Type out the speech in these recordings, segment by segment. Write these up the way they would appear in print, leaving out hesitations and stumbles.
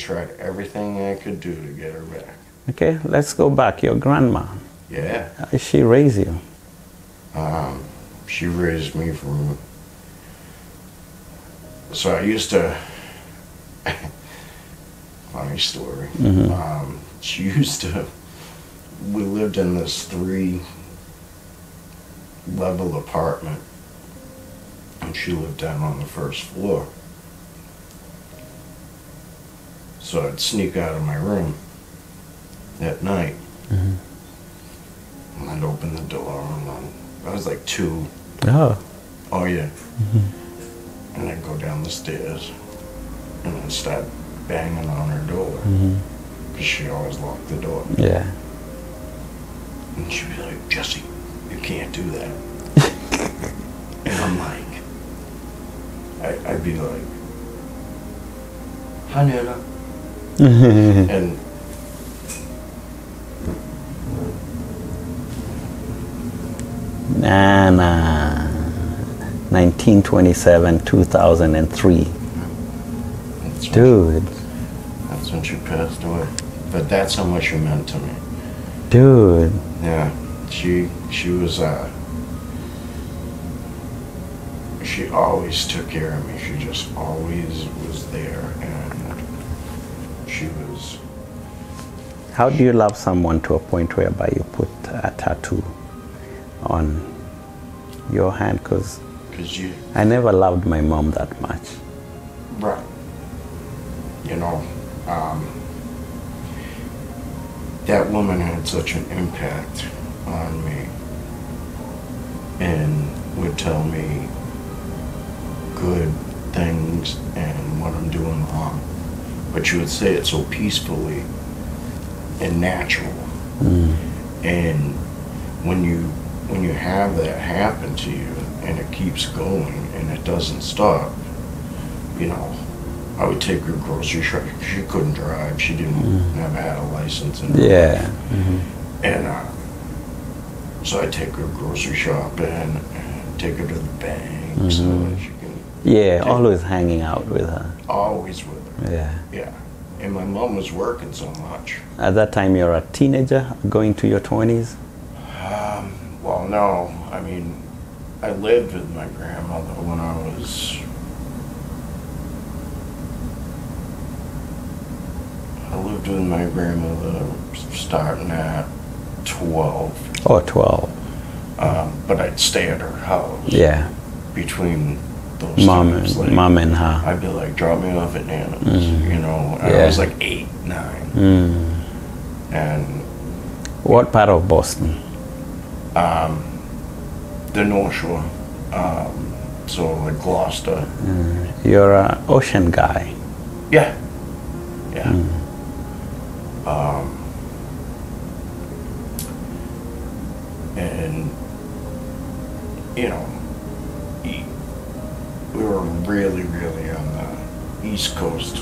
tried everything I could do to get her back. Okay, let's go back. Your grandma. Yeah. How did she raise you? She raised me from... So I used to... Funny story. She used to... We lived in this 3-level apartment, and she lived down on the first floor. So I'd sneak out of my room at night, and I'd open the door, and I was like 2. Oh. Oh yeah. And I'd go down the stairs, and I'd start banging on her door, because she always locked the door. Yeah. And she'd be like, Jesse, you can't do that. And I'm like, I'd be like, hi Nana. And Nana, 1927, 2003. Dude. That's when she passed away. But that's how much she meant to me. Dude. Yeah, she was, she always took care of me. She just always was there, and she was... How do you love someone to a point whereby you put a tattoo on your hand? Because I never loved my mom that much. Right. You know, that woman had such an impact on me, and would tell me good things and what I'm doing wrong. But she would say it so peacefully and natural. And when you have that happen to you and it keeps going and it doesn't stop, you know, I would take her grocery shopping. She couldn't drive. She never had a license. And and so I'd take her grocery shopping and take her to the bank so that she can... Yeah, always hanging out with her. Always with her. Yeah. Yeah. And my mom was working so much. At that time, you're a teenager, going to your 20s? Well, no. I mean, I lived with my grandmother when I was... I lived with my grandmother starting at 12. Oh, 12. But I'd stay at her house. Yeah. Between those mom times. Like, mom and her. I'd be like, drop me off at Nana's, you know. Yeah. I was like 8, 9. And... What part of Boston? The North Shore. So like Gloucester. You're an ocean guy. Yeah. Yeah. And, you know, we were really, really on the East Coast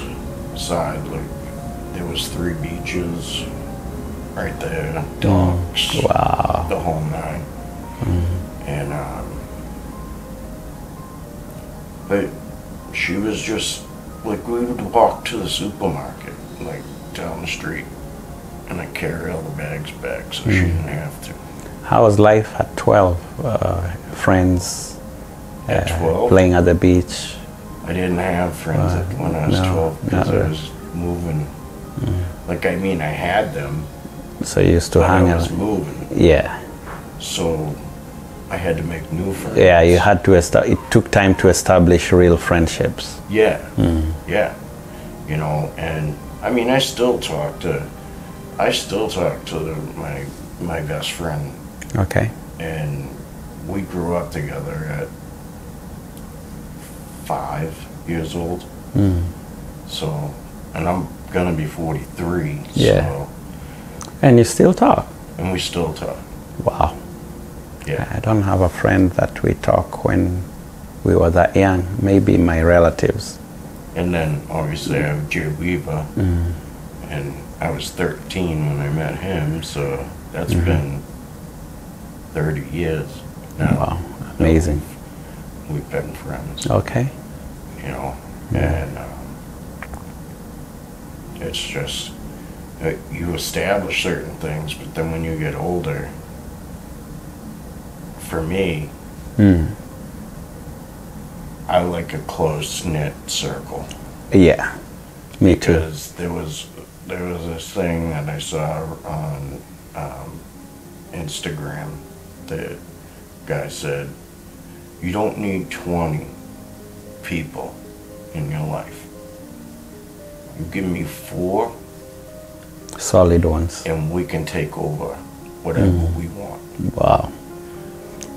side. Like, there was 3 beaches right there, docks, wow, the whole 9. And, but she was just, like, we would walk to the supermarket, like, down the street, and I'd carry all the bags back so she didn't have to. How was life at 12? Friends? At 12? Playing at the beach? I didn't have friends when I was 12 because I was moving. Like, I mean, I had them. So you used to hang out? I was moving. Yeah. So I had to make new friends. Yeah, you had to it took time to establish real friendships. Yeah. Yeah. You know, and I mean, I still talk to my best friend. Okay. And we grew up together at 5 years old. So, and I'm gonna be 43. Yeah. So, and you still talk? And we still talk. Wow. Yeah. I don't have a friend that we talk when we were that young. Maybe my relatives. And then obviously I have Jay Weaver. And I was 13 when I met him, so that's been 30 years now. Wow, amazing. We've been friends. Okay. You know, and It's just you establish certain things, but then when you get older, for me, I like a close-knit circle. Yeah, me too. Because there was this thing that I saw on Instagram. The guy said, you don't need 20 people in your life. You give me 4 solid ones, and we can take over whatever we want. Wow,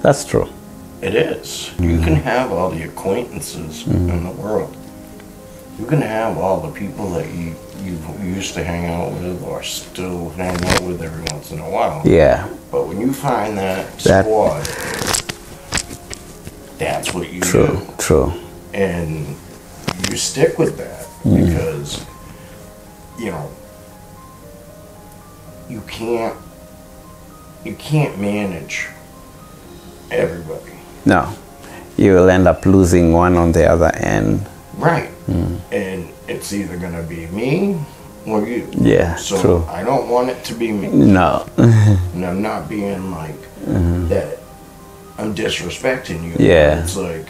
that's true. It is. You can have all the acquaintances in the world. You can have all the people that you used to hang out with or still hang out with every once in a while. Yeah. But when you find that squad, that's what you do. True. And you stick with that because, you know, you can't manage everybody. No. You will end up losing one on the other end. Right. And it's either going to be me or you. Yeah, so true. I don't want it to be me. No. And I'm not being like that. I'm disrespecting you. Yeah. It's like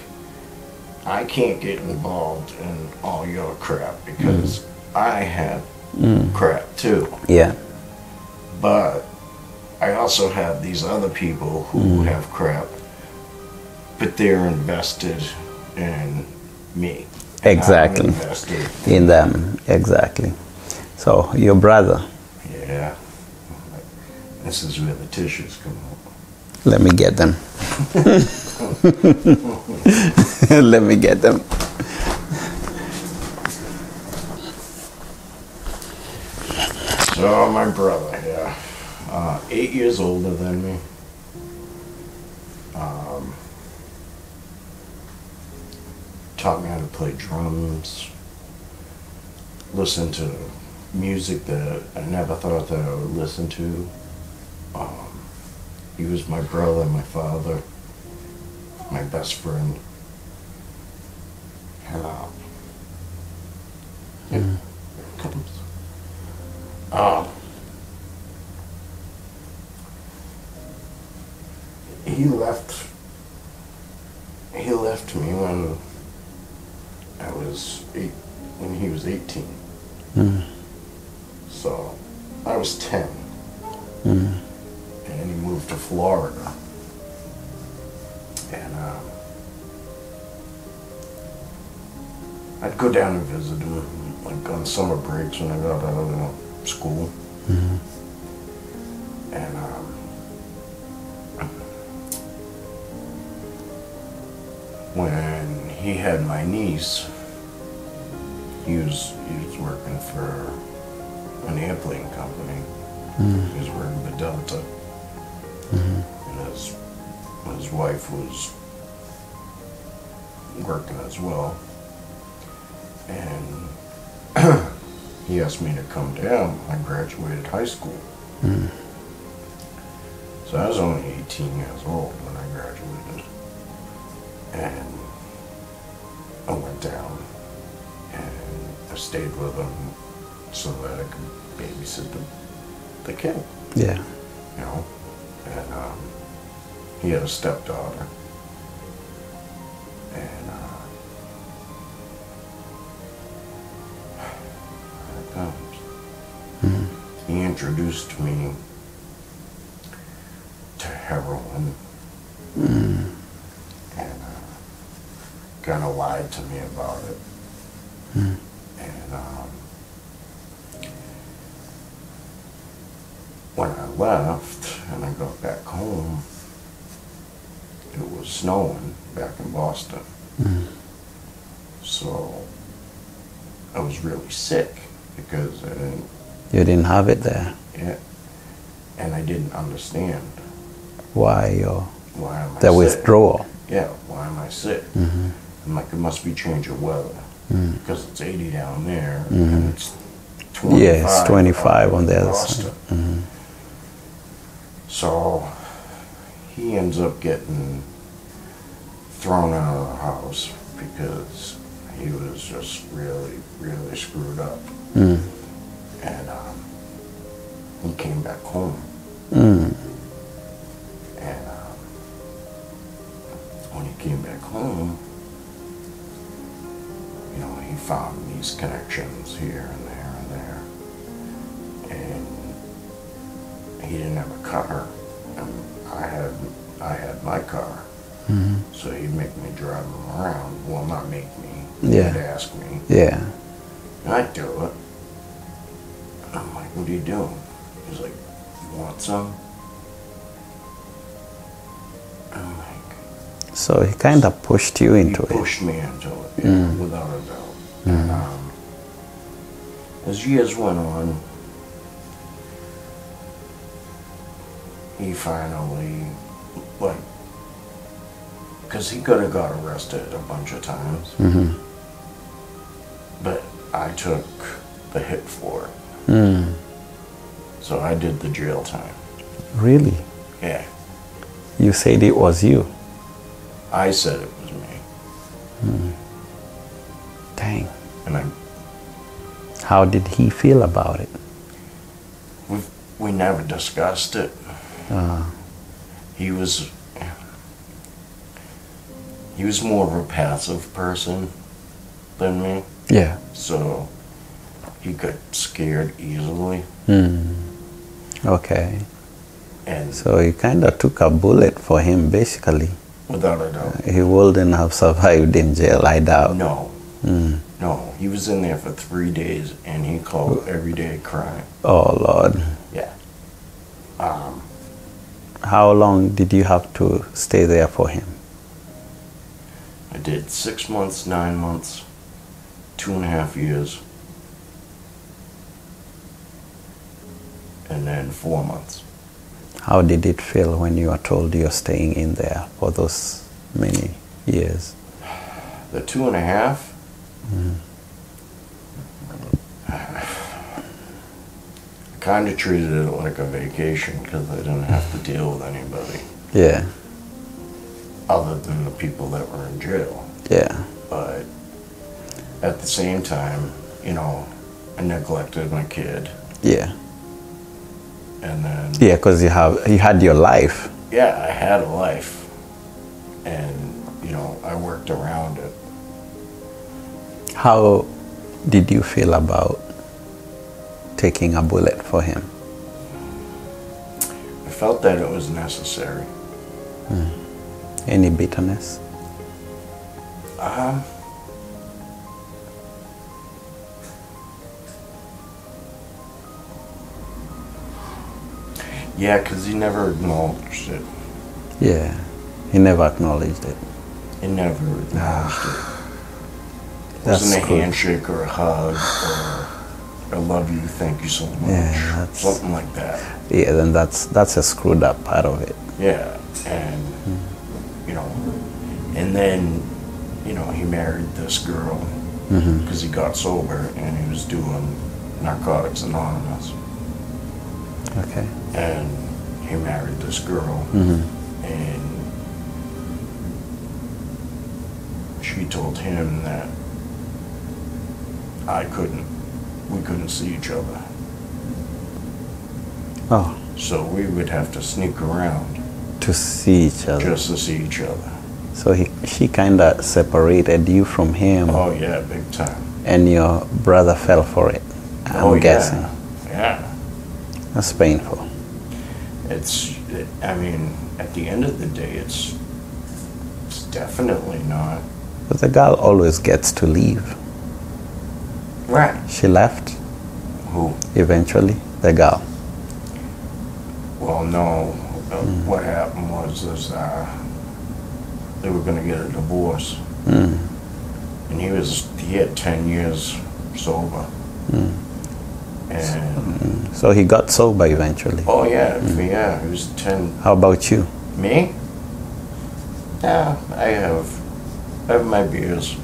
I can't get involved in all your crap because I have crap too. Yeah. But I also have these other people who have crap, but they're invested in me. Exactly. In them, exactly. So, your brother. Yeah. This is where the tissues come out. Let me get them. Let me get them. So, my brother, 8 years older than me. Taught me how to play drums, listen to music that I never thought that I would listen to. He was my brother, my father, my best friend. And here it comes. He left me when when he was 18. So I was 10. And he moved to Florida. And I'd go down and visit him like on summer breaks when I got out of school. And when he had my niece, he was working for an airplane company. He was working for Delta. And his wife was working as well. And he asked me to come down. I graduated high school. So I was only 18 years old when I graduated. And I went down and I stayed with him so that I could babysit the kid. Yeah. You know? And he had a stepdaughter. And here it comes. He introduced me to heroin. And kind of lied to me about it. And when I left and I got back home, it was snowing back in Boston. So I was really sick because You didn't have it there. Yeah. And I didn't understand. Why am I the sick? withdrawal? Yeah, why am I sick? I'm like, it must be change of weather. Because it's 80 down there and it's 25. Yeah, it's 25 on the other side. So he ends up getting thrown out of the house because he was just really, really screwed up. And he came back home. Mm. And when he came back home, you know, he found these connections here and there and there. And he didn't have a car. And I had my car. Mm-hmm. So he'd make me drive him around. Well, not make me. Yeah. He'd ask me. Yeah. And I'd do it. And I'm like, what are you doing? He's like, you want some? And I'm like... So he kind of pushed you into it. He pushed me into it, yeah, without a doubt. And as years went on, he finally, like, because he could have got arrested a bunch of times, but I took the hit for it. Mm. So I did the jail time. Really? Yeah. You said it was you? I said it was me. Mm. Dang. And how did he feel about it? we never discussed it. He was more of a passive person than me. Yeah. So he got scared easily. Mm. Okay. And so you kind of took a bullet for him, basically. Without a doubt. He wouldn't have survived in jail, I doubt. No. No. He was in there for 3 days, and he called every day crying. Oh, Lord. Yeah. How long did you have to stay there for him? I did 6 months, 9 months, 2.5 years, and then 4 months. How did it feel when you were told you're staying in there for those many years? The 2.5? I kind of treated it like a vacation because I didn't have to deal with anybody. Yeah. Other than the people that were in jail. Yeah. But at the same time, you know, I neglected my kid. Yeah. And then... Yeah, because you had your life. Yeah, I had a life. And, you know, I worked around it. How did you feel about taking a bullet for him? I felt that it was necessary. Any bitterness? Yeah, because he never acknowledged it. Yeah, he never acknowledged it. He never acknowledged it. It wasn't a handshake or a hug or I love you, thank you so much. Yeah, something like that. Yeah, then that's a screwed up part of it. Yeah, and you know, and then, you know, he married this girl because he got sober and he was doing Narcotics Anonymous. Okay. And he married this girl, and she told him that we couldn't see each other. Oh. So we would have to sneak around. To see each other? Just to see each other. So she kind of separated you from him. Oh yeah, big time. And your brother fell for it, I'm guessing. Yeah. That's painful. I mean, at the end of the day, it's definitely not. But the girl always gets to leave. Right. She left? Who? Eventually, the girl. Well, no. What happened was they were going to get a divorce. And he had 10 years sober. And so he got sober eventually? Oh yeah, yeah, he was 10. How about you? Me? Yeah, I have my beers.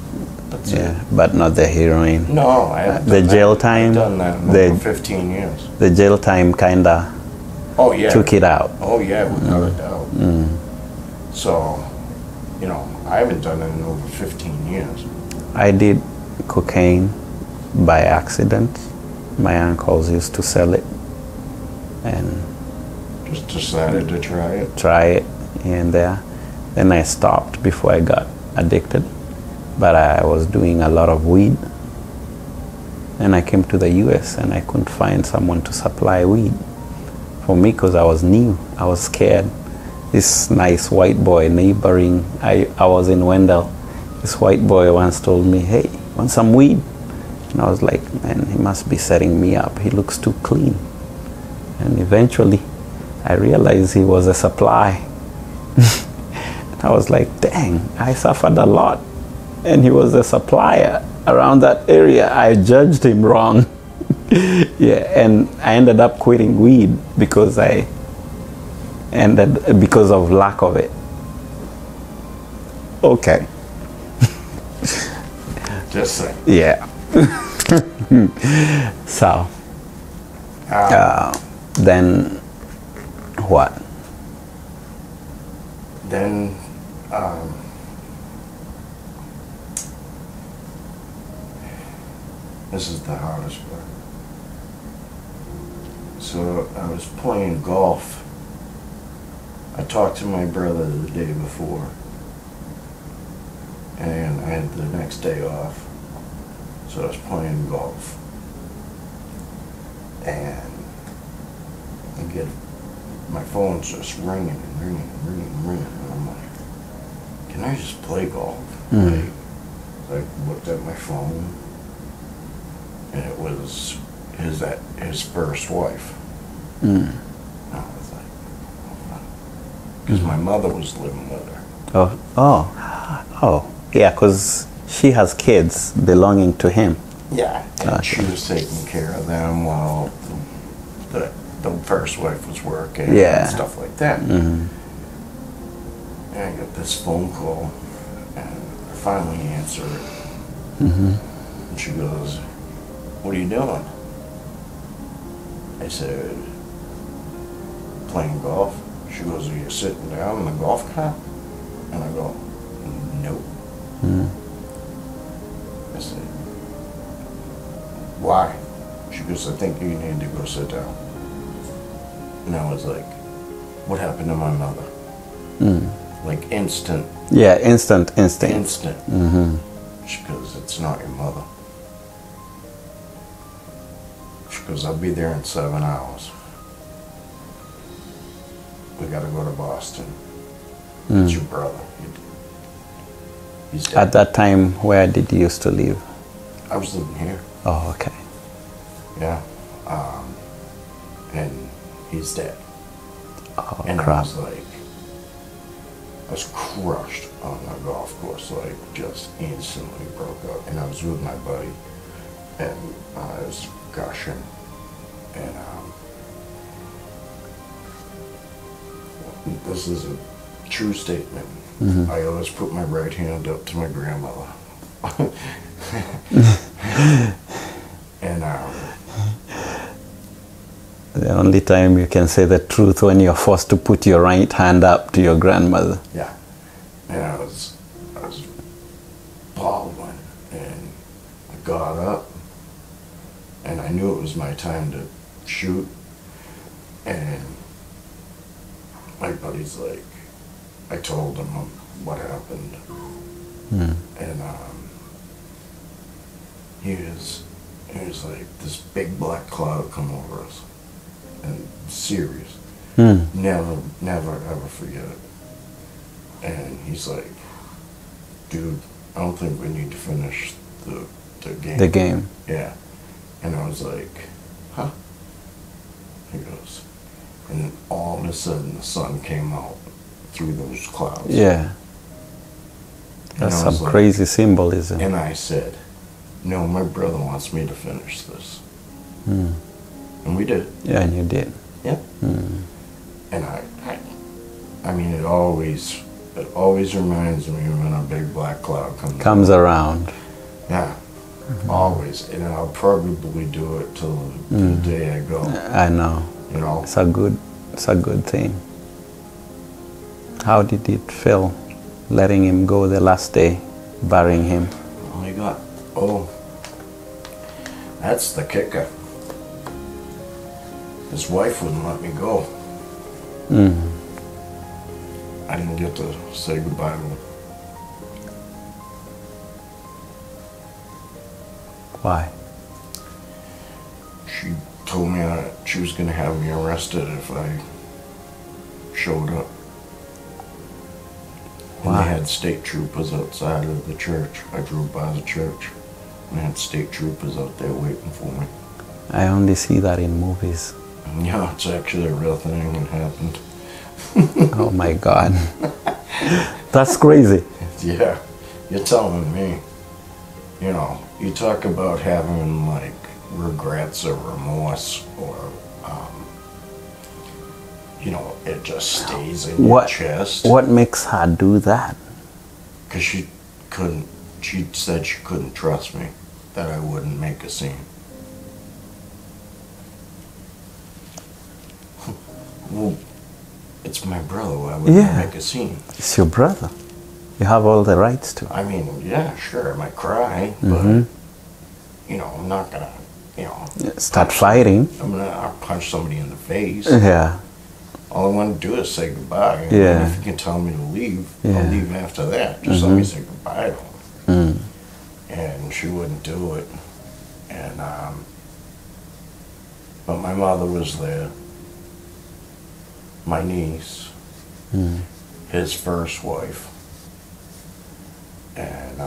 That's it. But not the heroin. No, I haven't the jail time. I've done that for 15 years. The jail time kinda took it out. Oh yeah, without a doubt. So, you know, I haven't done it in over 15 years. I did cocaine by accident My uncles used to sell it, and just decided to try it. Try it here and there. Then I stopped before I got addicted, but I was doing a lot of weed. And I came to the US and I couldn't find someone to supply weed for me because I was new. I was scared. This nice white boy neighboring, I was in Wendell. This white boy once told me, "Hey, want some weed?" And I was like, man, he must be setting me up. He looks too clean. And eventually I realized he was a supply. I was like, dang, I suffered a lot. And he was a supplier around that area. I judged him wrong. Yeah, and I ended up quitting weed because because of lack of it. Okay. Just saying. Yeah. So, then what? Then, this is the hardest part. So I was playing golf. I talked to my brother the day before, and I had the next day off. So I was playing golf, and I get my phone's just ringing and ringing and ringing and ringing, and I'm like, can I just play golf? Like, I looked at my phone, and it was his first wife. And I was like, because my mother was living with her. Oh, yeah, because she has kids belonging to him. Yeah, and she was taking care of them while the first wife was working and stuff like that. And I got this phone call, and I finally answered it. And she goes, "What are you doing?" I said, "Playing golf." She goes, "Are you sitting down in the golf cart?" And I go, "Nope." I said, "Why?" She goes, "I think you need to go sit down." And I was like, "What happened to my mother?" Like instant. Yeah, instant. Instant. She goes, "It's not your mother." She goes, "I'll be there in 7 hours. We gotta go to Boston. It's your brother. He's dead." At that time, where did you used to live? I was living here. Oh, okay. Yeah. And he's dead. Oh, and crap. I was crushed on the golf course, like just instantly broke up. And I was with my buddy, and I was gushing. And this is a true statement. I always put my right hand up to my grandmother. And the only time you can say the truth when you're forced to put your right hand up to your grandmother. Yeah. And I was bawling, and I got up, and I knew it was my time to shoot, and my buddy's like, I told him what happened, and he was like, this big black cloud come over us, and serious, never ever forget it. And he's like, "Dude, I don't think we need to finish the game." The game. Yeah. And I was like, "Huh?" He goes, and then all of a sudden the sun came out through those clouds. Yeah. That's some crazy symbolism. And I said, "No, my brother wants me to finish this." And we did. Yeah, and you did. Yeah. And I mean, it always reminds me when a big black cloud comes around. Yeah. Always. And I'll probably do it till the day I go. I know. You know? It's a good thing. How did it feel letting him go the last day, burying him? Oh, that's the kicker. his wife wouldn't let me go. Mm. I didn't get to say goodbye to him. Why? She told me that she was going to have me arrested if I showed up. And Why? they had state troopers outside of the church. I drove by the church, and they had state troopers out there waiting for me. I only see that in movies. Yeah, it's actually a real thing. It happened. Oh my God. That's crazy. Yeah, you're telling me. You know, you talk about having like regrets or remorse, or you know, it just stays in your chest. What makes her do that? Because she couldn't. She said she couldn't trust me, that I wouldn't make a scene. Well, it's my brother. Why wouldn't I make a scene? It's your brother. You have all the rights to. I mean, yeah, sure, I might cry, but you know, I'm not gonna, you know, start fighting. I'm gonna punch somebody in the face. Yeah. All I want to do is say goodbye. Yeah. And if you can tell me to leave, Yeah. I'll leave after that. Just let me say goodbye to him. Mm. And she wouldn't do it. And but my mother was there. My niece, his first wife, and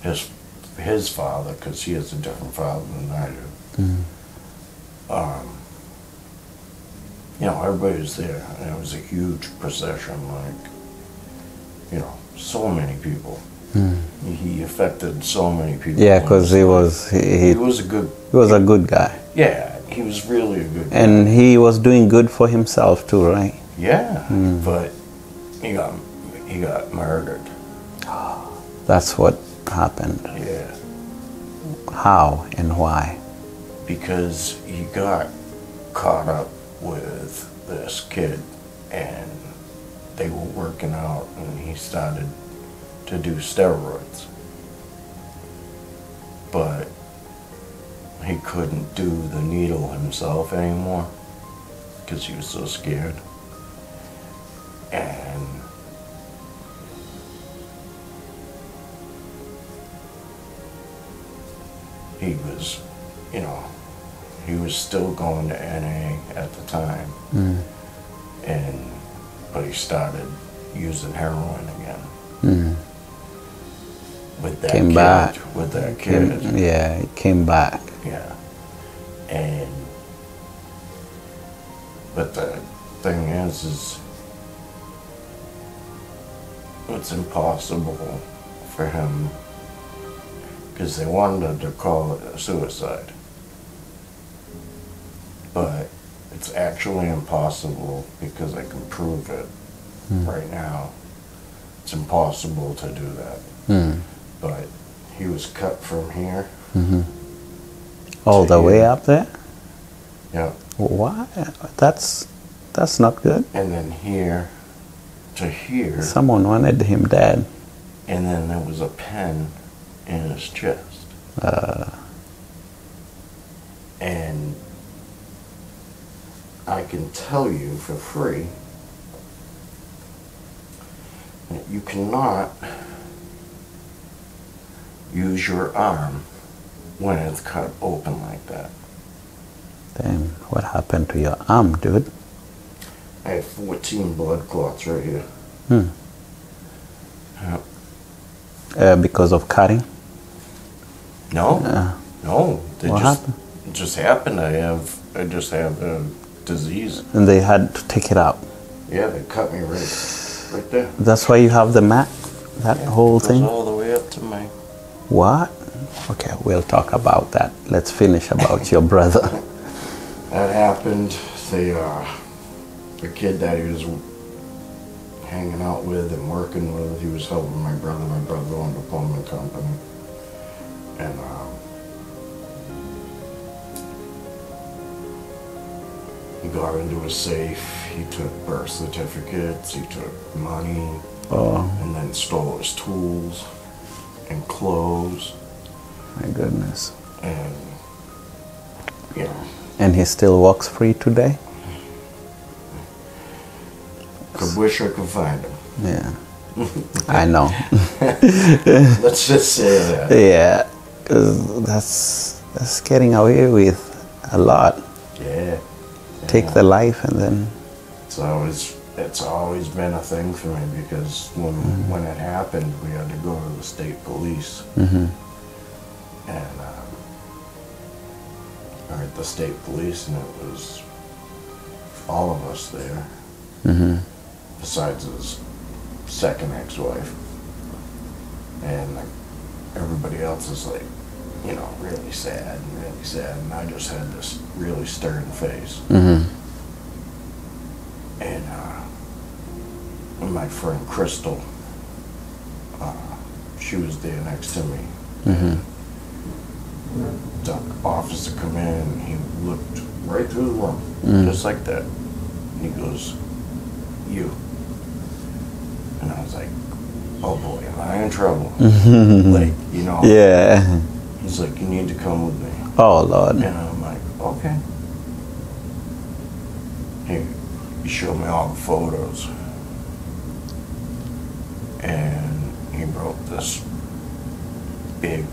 his father, because he has a different father than I do. You know, everybody was there, and it was a huge procession, like, you know, so many people. He affected so many people. Yeah, because he was he was a good. He was a good guy. Yeah, he was really a good guy. And he was doing good for himself too, right? Yeah, but he got murdered. That's what happened. Yeah. How and why? Because he got caught up with this kid, and they were working out, and he started to do steroids. But he couldn't do the needle himself anymore because he was so scared. And he was, you know, he was still going to NA at the time. But he started using heroin again. With that Came back. With that kid. Yeah, it came back. Yeah. And but the thing is it's impossible for him, because they wanted to call it a suicide, but it's actually impossible because I can prove it right now. It's impossible to do that. But he was cut from here. All the way up there? Yeah. Why? That's not good. And then here to here. Someone wanted him dead. And then there was a pen in his chest. And I can tell you for free that you cannot use your arm when it's cut open like that. Damn, what happened to your arm, dude? I have 14 blood clots right here. Because of cutting? No, no. What happened? It just happened. I just have a disease. And they had to take it out. Yeah, they cut me right there. That's why you have the mat? That whole It goes thing? all the way up to my... What? Okay, we'll talk about that. Let's finish about your brother. That happened. The kid that he was hanging out with and working with, he was helping my brother. My brother owned a plumbing company. And he got into a safe. He took birth certificates. He took money. And then stole his tools and clothes. My goodness. And, you know, And he still walks free today? Could wish I could find him. Yeah. I know. Let's just say that. Yeah, because that's getting away with a lot. Yeah. Take the life and then... It's always been a thing for me because when it happened, we had to go to the state police. Mm-hmm. And or at the state police, and it was all of us there, Mm-hmm. besides his second ex-wife, and like, everybody else is like, you know, really sad, and I just had this really stern face. Mm-hmm. And my friend Crystal, she was there next to me. Mm-hmm. The officer come in, and he looked right through the room, just like that. And he goes, "You." And I was like, "Oh boy, am I in trouble?" Like, you know. Yeah. He's like, "You need to come with me." Oh, Lord. And I'm like, "Okay." He showed me all the photos. And he wrote this big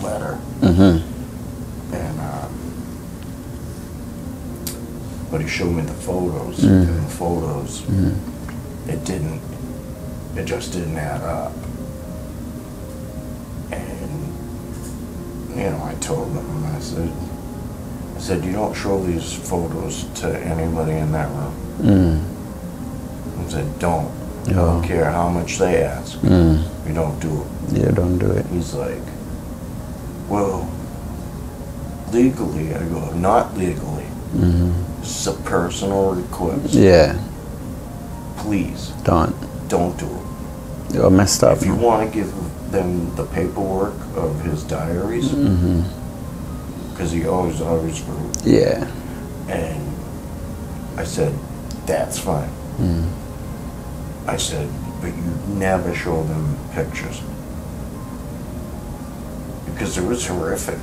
letter. Mm-hmm. And, but he showed me the photos. Mm. And the photos, it just didn't add up. And, you know, I told him, I said, "You don't show these photos to anybody in that room." Mm. I said, "Don't. I Oh. don't care how much they ask. Mm. You don't do it." You don't do it. He's like, "Well, legally," I go, "Not legally. Mm-hmm. This is a personal request. Yeah. Please, Don't. don't do it. You're messed up. If you want to give them the paperwork of his diaries," Mm-hmm. because he always wrote. Yeah. And I said, "That's fine." Mm. I said, "But you never show them pictures." Because it was horrific.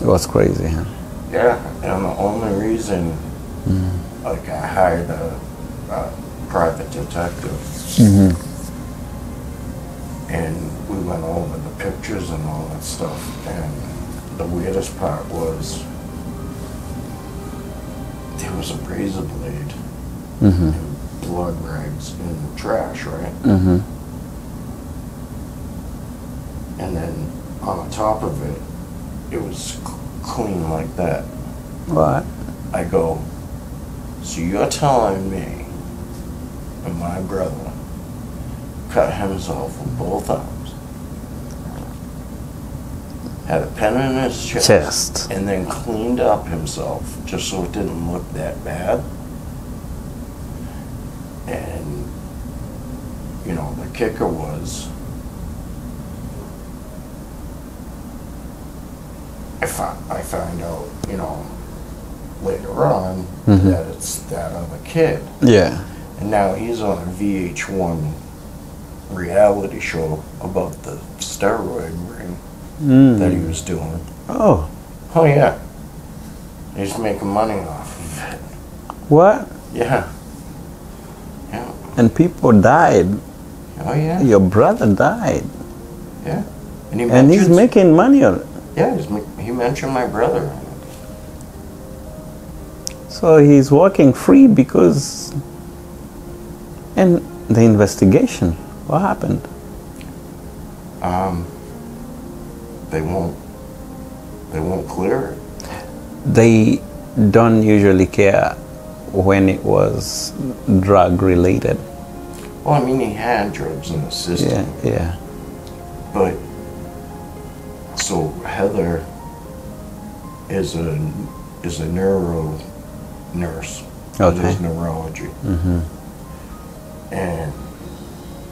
It was crazy, huh? Yeah, and the only reason, like, I hired a private detective, Mm-hmm. and we went over the pictures and all that stuff, and the weirdest part was there was a razor blade Mm-hmm. and blood rags in the trash, right? Mm-hmm. And then on the top of it, it was clean like that. What? I go, "So you're telling me that my brother cut himself with both arms, had a pen in his chest, and then cleaned up himself just so it didn't look that bad?" And, you know, the kicker was, I find out, you know, later on that it's that other kid. Yeah. And now he's on a VH1 reality show about the steroid ring that he was doing. Oh. Oh, yeah. He's making money off of it. What? Yeah. Yeah. And people died. Oh, yeah. Your brother died. Yeah. And, And he's making money on it. Yeah, he mentioned my brother. So he's walking free because... And the investigation, what happened? They won't clear it. They don't usually care when it was drug related. Well, I mean, he had drugs in the system. Yeah, yeah. But, so Heather is a neuro nurse. Okay. Does neurology. Mm-hmm. And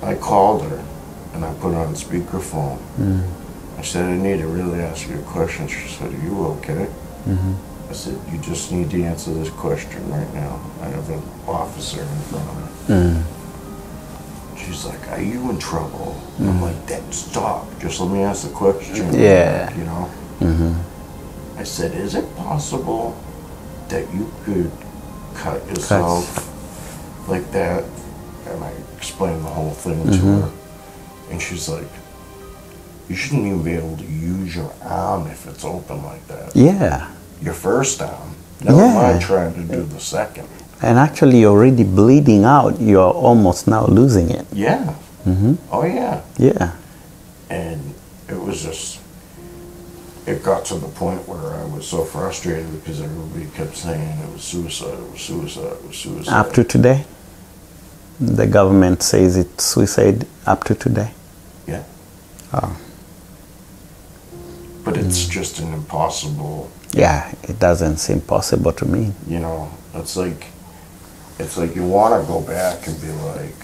I called her and I put her on speakerphone. I said, "I need to really ask you a question." She said, "Are you okay?" I said, "You just need to answer this question right now. I have an officer in front of me." She's like, "Are you in trouble?" I'm like, "Stop. Just let me ask the question." Yeah. Like, you know? I said, is it possible that you could cut yourself like that? And I explained the whole thing to her. And she's like, you shouldn't even be able to use your arm if it's open like that. Yeah. Your first arm. Never mind trying to do the second. And actually, you're already bleeding out. You're almost now losing it. Yeah. Oh, yeah. Yeah. And it was just, it got to the point where I was so frustrated because everybody kept saying it was suicide, it was suicide, it was suicide. Up to today? The government says it's suicide up to today? Yeah. Oh. But it's just an impossible... Yeah, it doesn't seem possible to me. You know, it's like you want to go back and be like,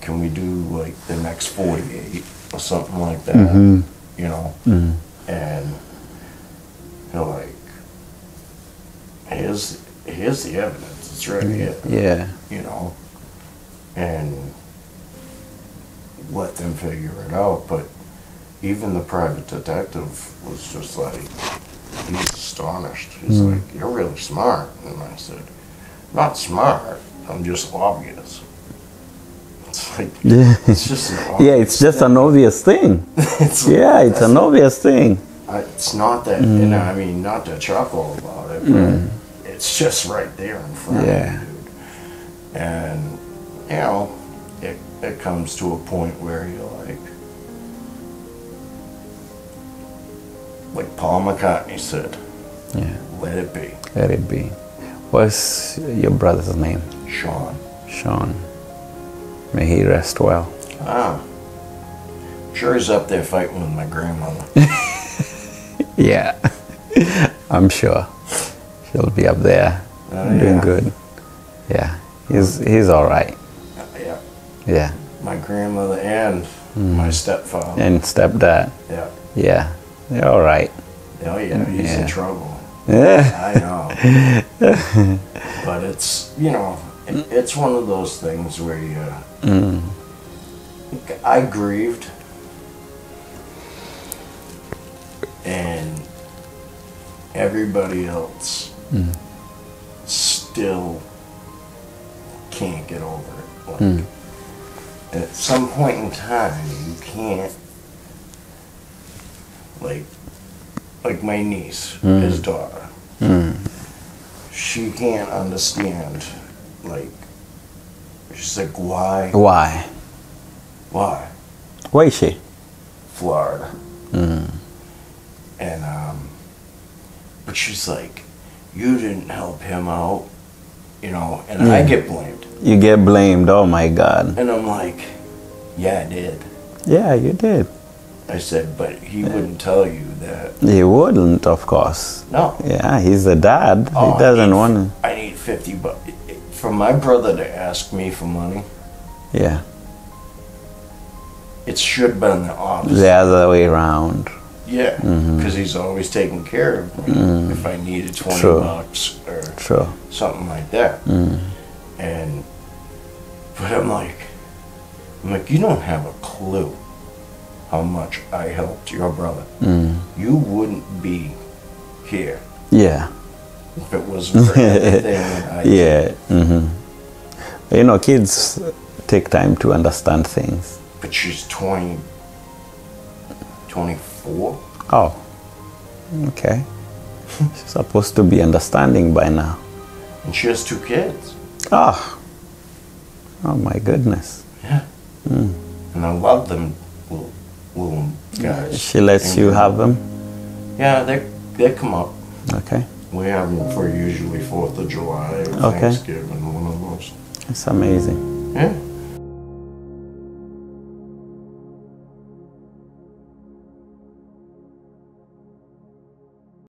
can we do like the next 48 or something like that? You know? And you're like, here's the evidence. It's right here. Yeah. You know? And let them figure it out. But even the private detective was just like, he's astonished. He's like, you're really smart. And I said, not smart, I'm just obvious. It's like, it's just an obvious it's just an obvious thing. It's an obvious thing. It's not that, you know, I mean, not to chuckle about it, but it's just right there in front of you, dude. And, you know, it comes to a point where you're like Paul McCartney said, let it be. Let it be. What's your brother's name? Sean. Sean. May he rest well. Sure he's up there fighting with my grandmother. Yeah. I'm sure. She'll be up there doing good. Yeah. He's all right. Yeah. Yeah. My grandmother and my stepfather. And stepdad. Yeah. Yeah. They're all right. Oh yeah, he's in trouble. Yeah. I know. But it's, you know, it's one of those things where you... I grieved. And everybody else still can't get over it. Like, at some point in time, you can't... Like my niece, his daughter, she can't understand, like, she's like, why? Why? Why? Where is she? Florida. And, but she's like, you didn't help him out, you know, and I get blamed. You get blamed, oh my God. And I'm like, yeah, I did. Yeah, you did. I said, but he wouldn't tell you that. He wouldn't, of course. No. Yeah, he's a dad. He doesn't want to. I need $50. For my brother to ask me for money. Yeah. It should have been the opposite. The other way around. Yeah, because he's always taking care of me if I needed $20 or something like that. And, but I'm like, you don't have a clue how much I helped your brother. You wouldn't be here. Yeah. If it wasn't for everything that I did. You know, kids take time to understand things. But she's 24. Oh, okay. She's supposed to be understanding by now. And she has 2 kids. Oh my goodness. Yeah. And I love them little guys. She lets you have them? Yeah, they come up. Okay. We have them for usually 4th of July or Thanksgiving, one of those. It's amazing. Yeah.